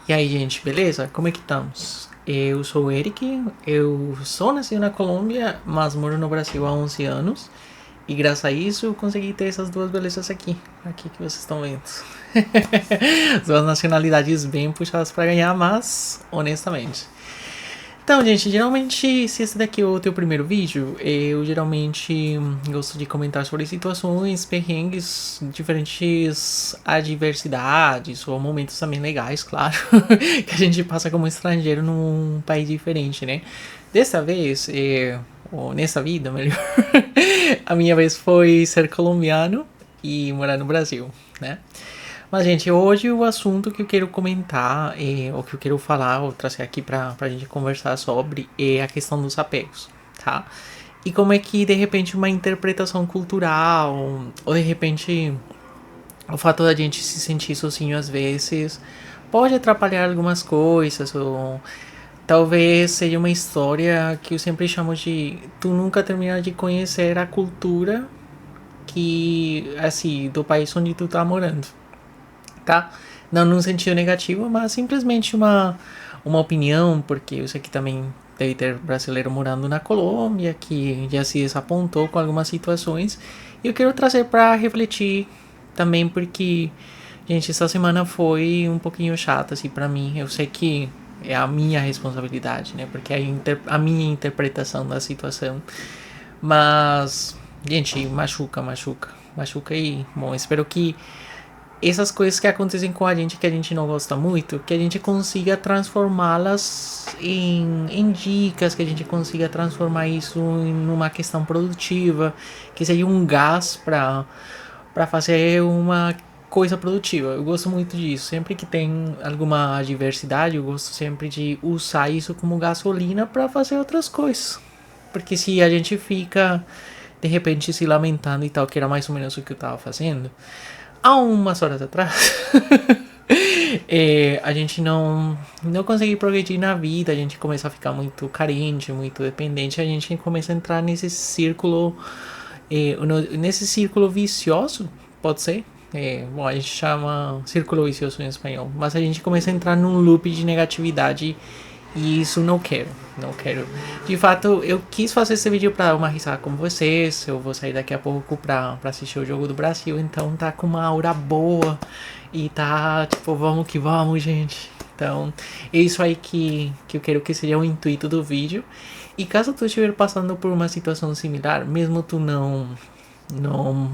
E aí, gente, beleza? Como é que estamos? Eu sou o Eric, eu sou nascido na Colômbia, mas moro no Brasil há 11 anos. E graças a isso eu consegui ter essas duas belezas aqui que vocês estão vendo. Duas nacionalidades bem puxadas para ganhar, mas honestamente. Então, gente, geralmente, se esse daqui é o teu primeiro vídeo, eu geralmente gosto de comentar sobre situações, perrengues, diferentes adversidades ou momentos também legais, claro, que a gente passa como estrangeiro num país diferente, né? Dessa vez, ou nessa vida, melhor, a minha vez foi ser colombiano e morar no Brasil, né? Mas, gente, hoje o assunto que eu quero comentar, ou que eu quero falar, ou trazer aqui pra gente conversar sobre, é a questão dos apegos, tá? E como é que, de repente, uma interpretação cultural, ou de repente, o fato da gente se sentir sozinho às vezes, pode atrapalhar algumas coisas, ou talvez seja uma história que eu sempre chamo de tu nunca terminar de conhecer a cultura que, assim, do país onde tu tá morando, tá? Não num sentido negativo, mas simplesmente uma opinião, porque eu sei que também deve ter brasileiro morando na Colômbia, que já se desapontou com algumas situações. E eu quero trazer para refletir também, porque, gente, essa semana foi um pouquinho chata, assim, para mim. Eu sei que é a minha responsabilidade, né? Porque é a minha interpretação da situação. Mas, gente, machuca e, bom, espero que essas coisas que acontecem com a gente que a gente não gosta muito, que a gente consiga transformá-las em dicas, que a gente consiga transformar isso em uma questão produtiva, que seja um gás para fazer uma coisa produtiva. Eu gosto muito disso. Sempre que tem alguma adversidade, eu gosto sempre de usar isso como gasolina para fazer outras coisas. Porque se a gente fica de repente se lamentando e tal, que era mais ou menos o que eu tava fazendo, há umas horas atrás, a gente não consegue progredir na vida, a gente começa a ficar muito carente, muito dependente, a gente começa a entrar nesse círculo, nesse círculo vicioso, pode ser? Bom, a gente chama círculo vicioso em espanhol, mas a gente começa a entrar num loop de negatividade e isso não quero, não quero. De fato, eu quis fazer esse vídeo pra dar uma risada com vocês. Eu vou sair daqui a pouco pra assistir o jogo do Brasil, então tá com uma aura boa. E tá, tipo, vamos que vamos, gente. Então, é isso aí que eu quero que seja o intuito do vídeo. E caso tu estiver passando por uma situação similar, mesmo tu não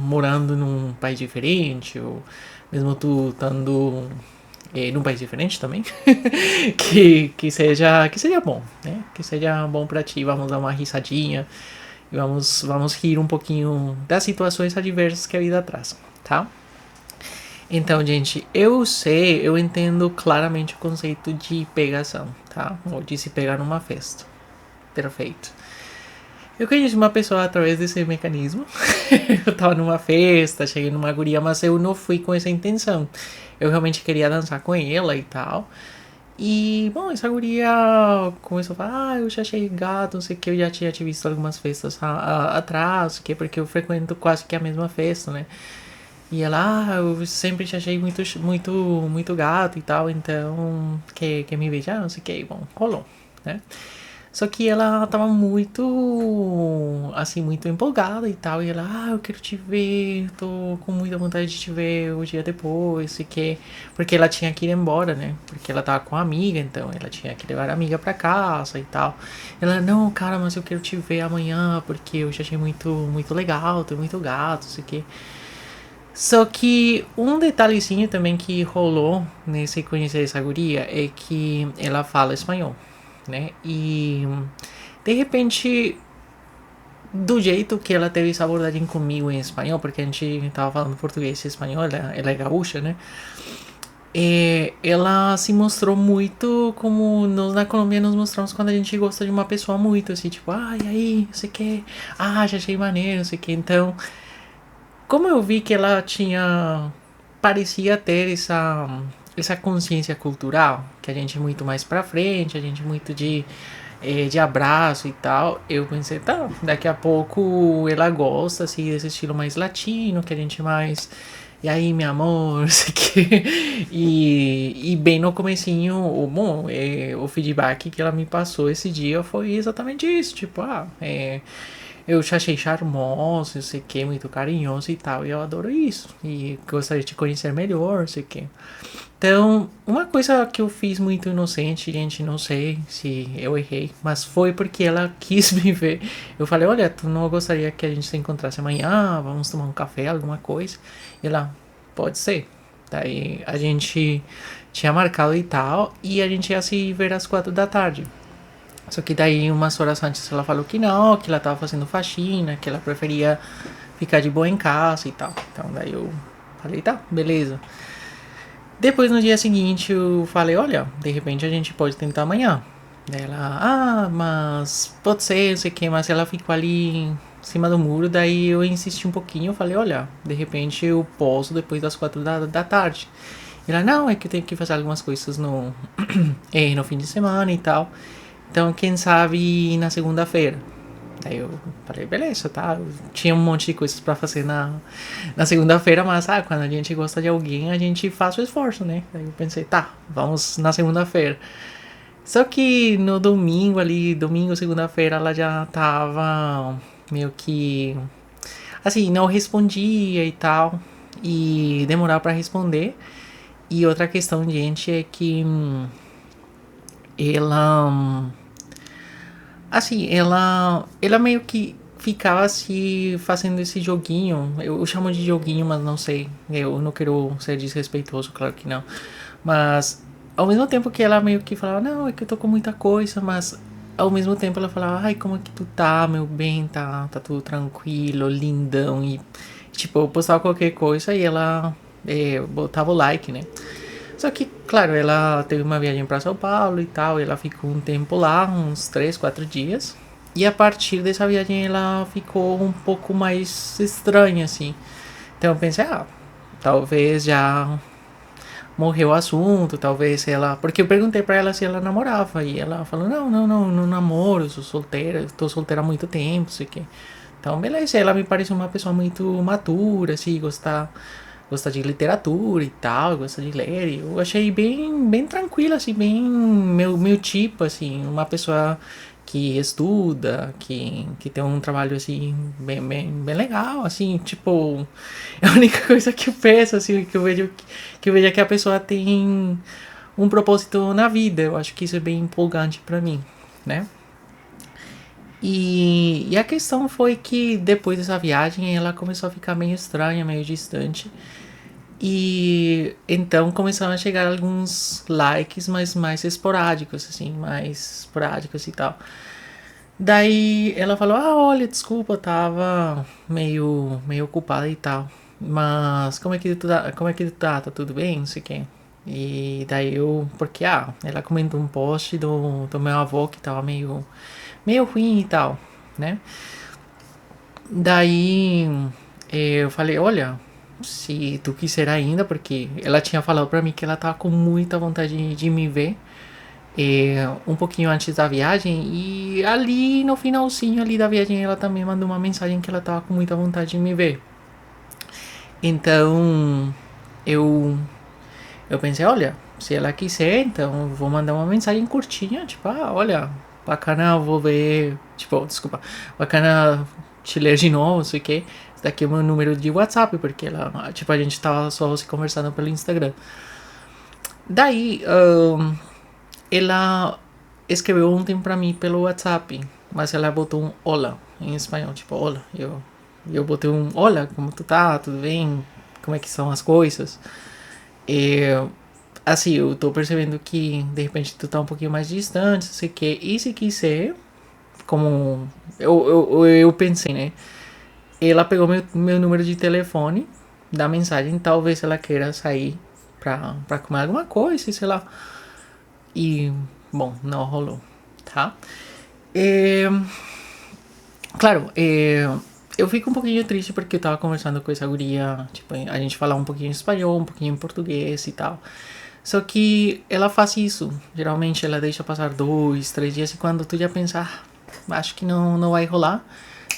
morando num país diferente, ou mesmo tu estando num país diferente também, que seja bom, né? Que seja bom pra ti. Vamos dar uma risadinha e vamos rir um pouquinho das situações adversas que a vida traz, tá? Então, gente, eu entendo claramente o conceito de pegação, tá? Ou de se pegar numa festa. Perfeito. Eu conheci uma pessoa através desse mecanismo. Eu tava numa festa, cheguei numa guria, mas eu não fui com essa intenção. Eu realmente queria dançar com ela e tal. E, bom, essa guria começou a falar, eu já achei gato, não sei o que, eu já tinha te visto algumas festas atrás, que porque eu frequento quase que a mesma festa, né? E ela, eu sempre te achei muito gato e tal, então, quer me beijar, não sei o que, e, bom, rolou, né? Só que ela tava muito, assim, muito empolgada e tal. E ela, eu quero te ver, tô com muita vontade de te ver o dia depois, e que... Porque ela tinha que ir embora, né? Porque ela tava com a amiga, então ela tinha que levar a amiga pra casa e tal. Ela, não, cara, mas eu quero te ver amanhã, porque eu já achei muito legal, tô muito gato, sei que. Só que um detalhezinho também que rolou nesse conhecer essa guria é que ela fala espanhol, né? E de repente, do jeito que ela teve essa abordagem comigo em espanhol, porque a gente tava falando português e espanhol, ela é gaúcha, né? Ela se mostrou muito como nós na Colômbia nos mostramos quando a gente gosta de uma pessoa muito, assim, tipo, e aí, não sei o que, já achei maneiro, não sei o que. Então, como eu vi que ela parecia ter essa consciência cultural, que a gente é muito mais pra frente, a gente é muito de abraço e tal, eu pensei, daqui a pouco ela gosta assim, desse estilo mais latino, que a gente mais E aí, meu amor, não sei o que. E bem no comecinho, o feedback que ela me passou esse dia foi exatamente isso. Tipo, eu te achei charmoso, não sei o que, muito carinhoso e tal. E eu adoro isso. E gostaria de te conhecer melhor, não sei o que. Então, uma coisa que eu fiz muito inocente, gente, não sei se eu errei, mas foi porque ela quis me ver. Eu falei, olha, tu não gostaria que a gente se encontrasse amanhã? Vamos tomar um café, alguma coisa? E ela, pode ser. Daí a gente tinha marcado e tal, e a gente ia se ver às 4 da tarde. Só que daí umas horas antes ela falou que não, que ela tava fazendo faxina, que ela preferia ficar de boa em casa e tal. Então daí eu falei, tá, beleza. Depois no dia seguinte eu falei, olha, de repente a gente pode tentar amanhã. Daí ela, mas pode ser, não sei o que, mas ela ficou ali em cima do muro, daí eu insisti um pouquinho, eu falei, olha, de repente eu posso depois das 4 da tarde. E ela, não, é que eu tenho que fazer algumas coisas no fim de semana e tal. Então, quem sabe na segunda-feira. Aí eu falei, beleza, tá. Eu tinha um monte de coisas pra fazer na segunda-feira, mas quando a gente gosta de alguém, a gente faz o esforço, né? Aí eu pensei, tá, vamos na segunda-feira. Só que no domingo ali, domingo, segunda-feira, ela já tava meio que assim, não respondia e tal. E demorava pra responder. E outra questão, gente, é que ela assim, ela meio que ficava se fazendo esse joguinho. Eu chamo de joguinho, mas não sei. Eu não quero ser desrespeitoso, claro que não. Mas ao mesmo tempo que ela meio que falava, não, é que eu tô com muita coisa, mas ao mesmo tempo ela falava, ai, como é que tu tá, meu bem, tá tudo tranquilo, lindão. E tipo, eu postava qualquer coisa e ela botava o like, né? Só que, claro, ela teve uma viagem para São Paulo e tal, e ela ficou um tempo lá, uns 3, 4 dias. E a partir dessa viagem ela ficou um pouco mais estranha, assim. Então eu pensei, talvez já morreu o assunto, talvez ela. Porque eu perguntei pra ela se ela namorava. E ela falou, não namoro, eu sou solteira, eu tô solteira há muito tempo, sei que. Então, beleza, ela me pareceu uma pessoa muito madura, assim, gosta de literatura e tal, gosta de ler. E eu achei bem tranquilo, assim, bem meu tipo, assim, uma pessoa que estuda, que tem um trabalho, assim, bem legal, assim, tipo, é a única coisa que eu penso, assim, que eu vejo é que a pessoa tem um propósito na vida. Eu acho que isso é bem empolgante pra mim, né? E a questão foi que depois dessa viagem ela começou a ficar meio estranha, meio distante. E então começaram a chegar alguns likes, mas mais esporádicos, assim, mais esporádicos e tal. Daí ela falou, olha, desculpa, eu tava meio ocupada e tal. Mas como é que tu tá? Tá tudo bem? Não sei o quê. E daí porque ela comentou um post do meu avô que tava meio ruim e tal, né? Daí eu falei, olha, se tu quiser ainda, porque ela tinha falado pra mim que ela tava com muita vontade de me ver um pouquinho antes da viagem, e ali no finalzinho ali da viagem ela também mandou uma mensagem que ela tava com muita vontade de me ver. Então eu eu pensei, olha, se ela quiser, então eu vou mandar uma mensagem curtinha, tipo, olha, bacana, vou ver, tipo, desculpa, bacana te ler de novo, não sei o que. Esse daqui é o meu número de WhatsApp, porque ela, tipo, a gente tava só se conversando pelo Instagram. Daí, ela escreveu ontem pra mim pelo WhatsApp, mas ela botou um hola em espanhol, tipo, hola. Eu botei um hola, como tu tá, tudo bem? Como é que são as coisas? É, assim, eu tô percebendo que de repente tu tá um pouquinho mais distante, não sei o que. E se quiser, como eu pensei, né? Ela pegou meu número de telefone da mensagem, talvez ela queira sair pra comer alguma coisa, sei lá. E, bom, não rolou, tá? É, claro, eu fico um pouquinho triste porque eu tava conversando com essa guria, tipo, a gente falava um pouquinho em espanhol, um pouquinho em português e tal. Só que ela faz isso. Geralmente ela deixa passar 2, 3 dias e quando tu já pensa, acho que não vai rolar,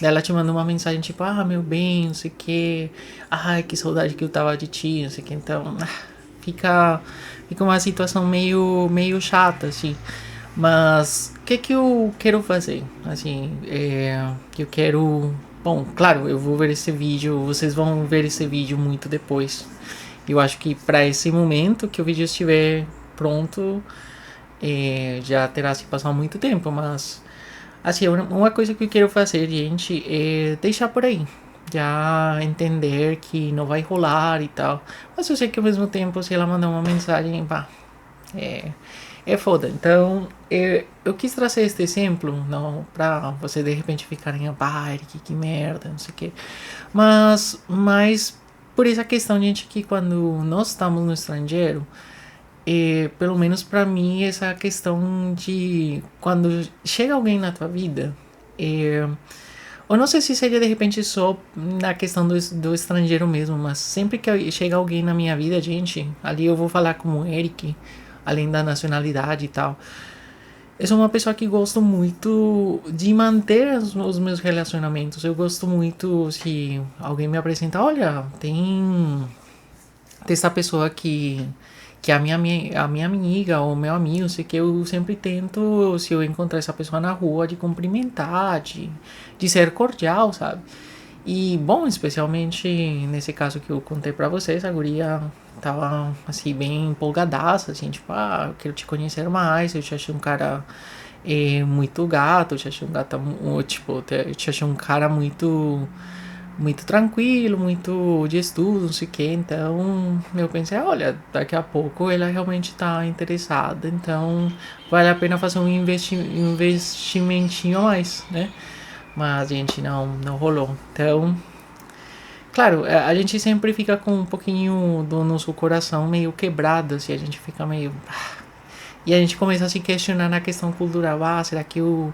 Daí ela te manda uma mensagem tipo, ah, meu bem, não sei o que, ai, que saudade que eu tava de ti, não sei o que, então, fica, fica uma situação meio chata, assim. Mas o que eu quero fazer? Assim, eu quero. Bom, claro, eu vou ver esse vídeo, vocês vão ver esse vídeo muito depois. Eu acho que para esse momento que o vídeo estiver pronto, já terá se passado muito tempo, mas assim, uma coisa que eu quero fazer, gente, é deixar por aí. Já entender que não vai rolar e tal. Mas eu sei que ao mesmo tempo, se ela mandar uma mensagem, pá, é, é foda. Então, eu quis trazer este exemplo, não pra você de repente ficarem, ah, Eric, que merda, não sei o quê. Mas por essa questão, gente, que quando nós estamos no estrangeiro, pelo menos pra mim, essa questão de quando chega alguém na tua vida, eu não sei se seria de repente só na questão do estrangeiro mesmo, mas sempre que chega alguém na minha vida, gente, ali eu vou falar como o Eric, além da nacionalidade e tal. Eu sou uma pessoa que gosto muito de manter os meus relacionamentos. Eu gosto muito se alguém me apresenta, olha, tem essa pessoa que é a minha amiga ou meu amigo, sei que eu sempre tento, se eu encontrar essa pessoa na rua, de cumprimentar, de ser cordial, sabe? E, bom, especialmente nesse caso que eu contei pra vocês, a guria tava, assim, bem empolgadaça, assim, tipo, ah, eu quero te conhecer mais, eu te achei um cara muito gato, eu te achei um gato, tipo, eu te achei um cara muito tranquilo, muito de estudo, não sei o que. Então eu pensei, olha, daqui a pouco ela realmente está interessada, então vale a pena fazer um investimentinho a mais, né? Mas, gente, não rolou. Então, claro, a gente sempre fica com um pouquinho do nosso coração meio quebrado, assim, a gente fica meio. E a gente começa a se questionar na questão cultural, será que eu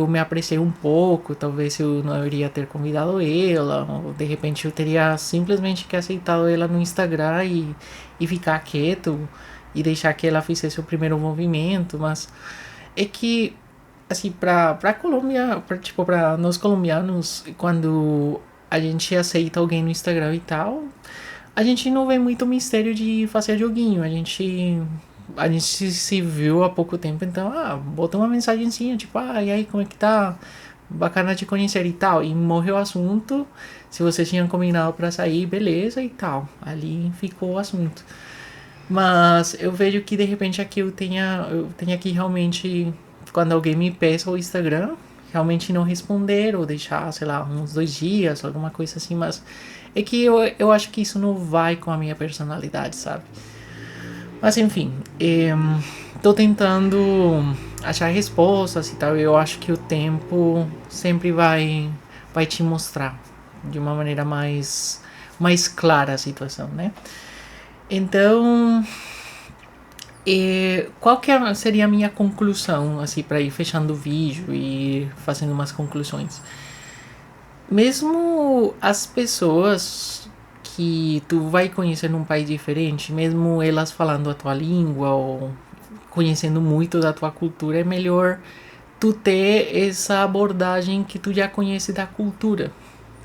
me apreciei um pouco, talvez eu não iria ter convidado ela, ou de repente eu teria simplesmente que aceitado ela no Instagram e ficar quieto e deixar que ela fizesse o primeiro movimento, mas é que assim, pra Colômbia, tipo, pra nós colombianos, quando a gente aceita alguém no Instagram e tal, a gente não vê muito mistério de fazer joguinho, a gente se viu há pouco tempo, então, bota uma mensagenzinha, tipo, e aí, como é que tá? Bacana te conhecer e tal. E morreu o assunto. Se vocês tinham combinado pra sair, beleza e tal. Ali ficou o assunto. Mas eu vejo que de repente aqui eu tenha que realmente, quando alguém me peça o Instagram, realmente não responder ou deixar, sei lá, uns 2 dias, alguma coisa assim. Mas é que eu acho que isso não vai com a minha personalidade, sabe? Mas enfim, tô tentando achar respostas e tal. Eu acho que o tempo sempre vai te mostrar de uma maneira mais clara a situação, né? Então, qual que seria a minha conclusão, assim, para ir fechando o vídeo e fazendo umas conclusões? Mesmo as pessoas que tu vai conhecer num país diferente, mesmo elas falando a tua língua ou conhecendo muito da tua cultura, é melhor tu ter essa abordagem que tu já conhece da cultura,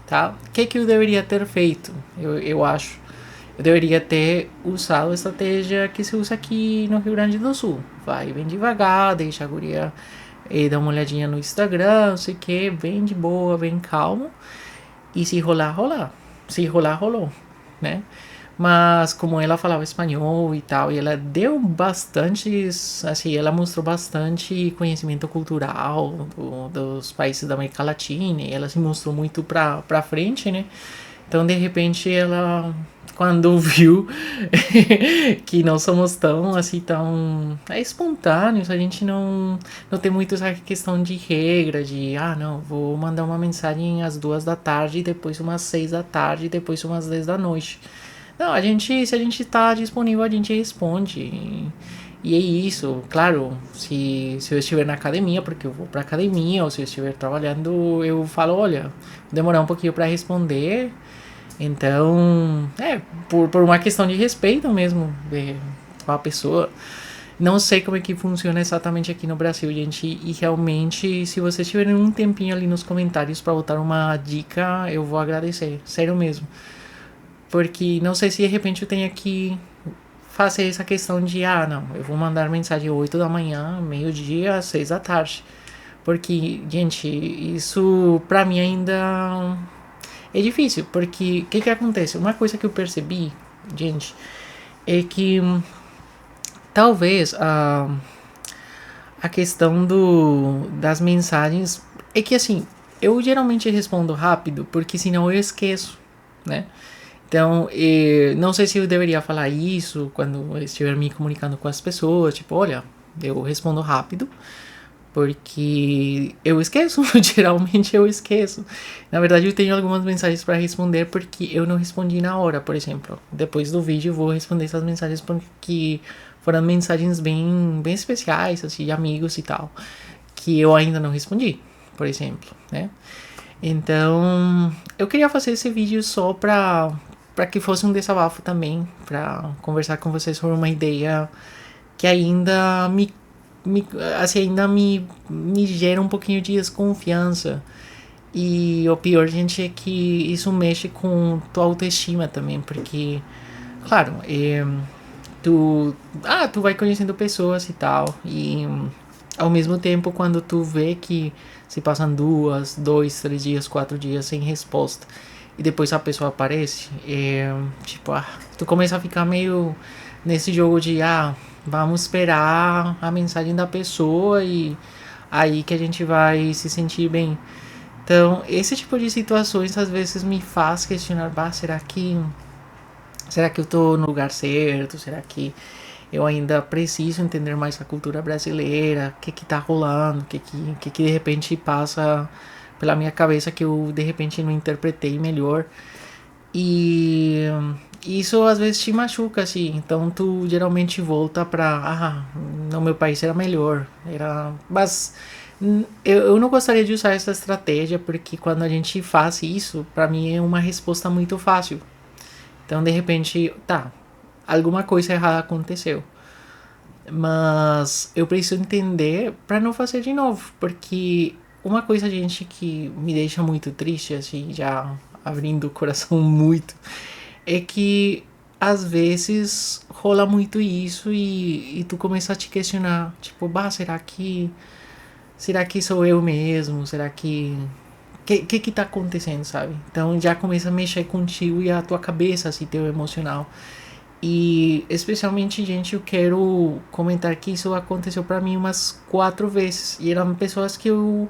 tá? O que eu deveria ter feito? Eu acho. Eu deveria ter usado a estratégia que se usa aqui no Rio Grande do Sul. Vai bem devagar, deixa a guria dar uma olhadinha no Instagram, não sei o que, bem de boa, bem calmo. E se rolar, rolar. Se rolar, rolou, né? Mas como ela falava espanhol e tal, e ela deu bastante, assim, ela mostrou bastante conhecimento cultural dos países da América Latina, e ela se mostrou muito pra frente, né? Então, de repente, ela, quando viu que não somos tão, assim, tão espontâneos, a gente não tem muito essa questão de regra, de, não, vou mandar uma mensagem às 2 da tarde, depois umas 6 da tarde, depois umas 10 da noite. Não, se a gente tá disponível, a gente responde. E é isso, claro, se eu estiver na academia, porque eu vou pra academia, ou se eu estiver trabalhando, eu falo, olha, demorar um pouquinho pra responder. Então, por uma questão de respeito mesmo com a pessoa. Não sei como é que funciona exatamente aqui no Brasil, gente. E realmente, se vocês tiverem um tempinho ali nos comentários para botar uma dica, eu vou agradecer. Sério mesmo. Porque não sei se de repente eu tenho que fazer essa questão de, ah, não, eu vou mandar mensagem 8 da manhã, meio-dia, 6 da tarde. Porque, gente, isso pra mim ainda é difícil. Porque o que acontece? Uma coisa que eu percebi, gente, é que talvez a questão das mensagens é que assim, eu geralmente respondo rápido porque senão eu esqueço, né? Então, não sei se eu deveria falar isso quando eu estiver me comunicando com as pessoas, tipo, olha, eu respondo rápido porque eu esqueço, geralmente eu esqueço. Na verdade, eu tenho algumas mensagens para responder porque eu não respondi na hora, por exemplo. Depois do vídeo, eu vou responder essas mensagens porque foram mensagens bem especiais, assim, de amigos e tal, que eu ainda não respondi, por exemplo, né? Então, eu queria fazer esse vídeo só para que fosse um desabafo também, para conversar com vocês sobre uma ideia que ainda assim, ainda me gera um pouquinho de desconfiança. E o pior, gente, é que isso mexe com tua autoestima também, porque, claro, tu vai conhecendo pessoas e tal, e ao mesmo tempo, quando tu vê que se passam 2, 3 dias, 4 dias sem resposta, e depois a pessoa aparece, tipo, tu começa a ficar meio nesse jogo de, vamos esperar a mensagem da pessoa e aí que a gente vai se sentir bem. Então, esse tipo de situações às vezes me faz questionar, será que eu tô no lugar certo? Será que eu ainda preciso entender mais a cultura brasileira? O que tá rolando? O que de repente passa pela minha cabeça que eu de repente não interpretei melhor? E isso às vezes te machuca, assim. Então tu geralmente volta pra, no meu país era melhor. Mas eu não gostaria de usar essa estratégia porque quando a gente faz isso, pra mim é uma resposta muito fácil. Então, de repente, tá, alguma coisa errada aconteceu. Mas eu preciso entender para não fazer de novo. Porque uma coisa, gente, que me deixa muito triste, assim, já abrindo o coração muito, é que às vezes rola muito isso e tu começa a te questionar, tipo, será que sou eu mesmo? Será que tá acontecendo, sabe? Então já começa a mexer contigo e a tua cabeça, assim, teu emocional. E especialmente, gente, eu quero comentar que isso aconteceu pra mim umas 4 vezes. E eram pessoas que eu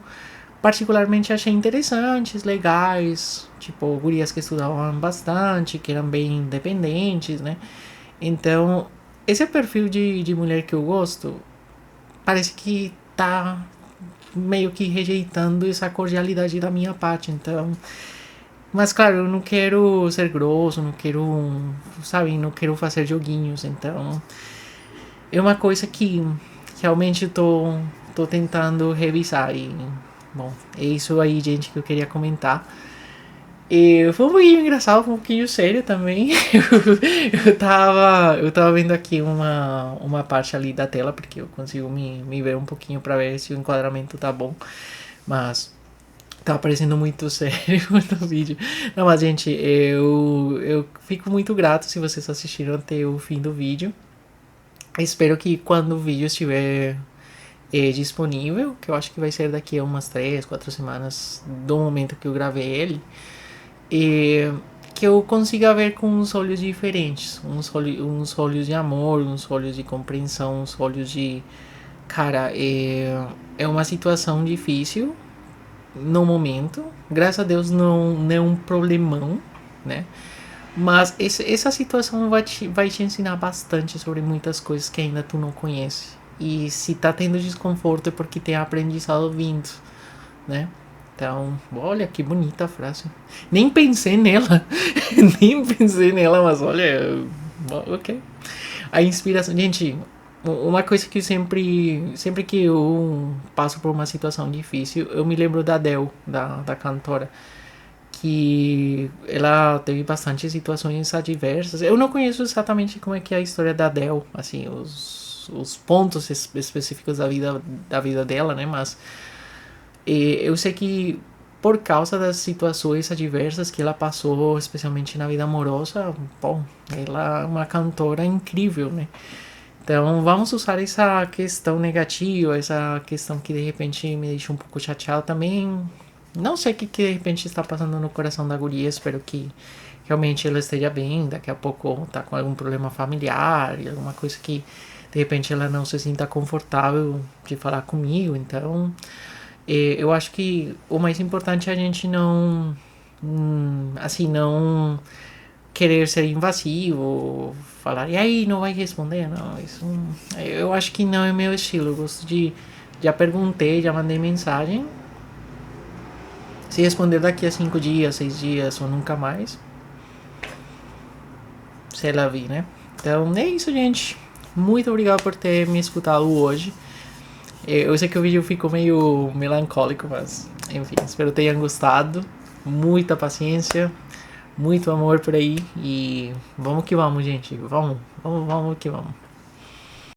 particularmente achei interessantes, legais. Tipo, gurias que estudavam bastante, que eram bem independentes, né? Então, esse perfil de mulher que eu gosto parece que tá meio que rejeitando essa cordialidade da minha parte. Então, mas claro, eu não quero ser grosso, não quero, sabe, não quero fazer joguinhos. Então, é uma coisa que realmente tô tentando revisar. E, bom, é isso aí, gente, que eu queria comentar. E foi um pouquinho engraçado, foi um pouquinho sério também. Eu tava vendo aqui uma parte ali da tela, porque eu consigo me ver um pouquinho pra ver se o enquadramento tá bom. Mas tá parecendo muito sério no vídeo. Não, mas gente, eu fico muito grato se vocês assistiram até o fim do vídeo. Espero que quando o vídeo estiver disponível, que eu acho que vai ser daqui a umas 3, 4 semanas do momento que eu gravei ele, que eu consiga ver com uns olhos diferentes, uns olhos de amor, uns olhos de compreensão, uns olhos de, cara, é uma situação difícil no momento. Graças a Deus não é um problemão, né? Mas essa situação vai te ensinar bastante sobre muitas coisas que ainda tu não conhece. E se tá tendo desconforto é porque tem aprendizado vindo, né? Então, olha que bonita a frase. Nem pensei nela. Nem pensei nela, mas olha. Ok. A inspiração. Gente, uma coisa que sempre que eu passo por uma situação difícil, eu me lembro da Adele, da cantora, que ela teve bastante situações adversas. Eu não conheço exatamente como é que é a história da Adele, assim, os pontos específicos da vida dela, né? Mas eu sei que por causa das situações adversas que ela passou, especialmente na vida amorosa, bom, ela é uma cantora incrível, né? Então vamos usar essa questão negativa, essa questão que de repente me deixa um pouco chateado também. Não sei o que de repente está passando no coração da guria, espero que realmente ela esteja bem, daqui a pouco tá com algum problema familiar, alguma coisa que de repente ela não se sinta confortável de falar comigo, então eu acho que o mais importante é a gente não, assim, não querer ser invasivo, falar, e aí, não vai responder? Não, isso eu acho que não é meu estilo. Eu gosto de já perguntei, já mandei mensagem. Se responder daqui a 5 dias, 6 dias ou nunca mais, sei lá vi, né? Então é isso, gente. Muito obrigado por ter me escutado hoje. Eu sei que o vídeo ficou meio melancólico, mas enfim, espero que tenham gostado. Muita paciência, muito amor por aí e vamos que vamos, gente. Vamos que vamos.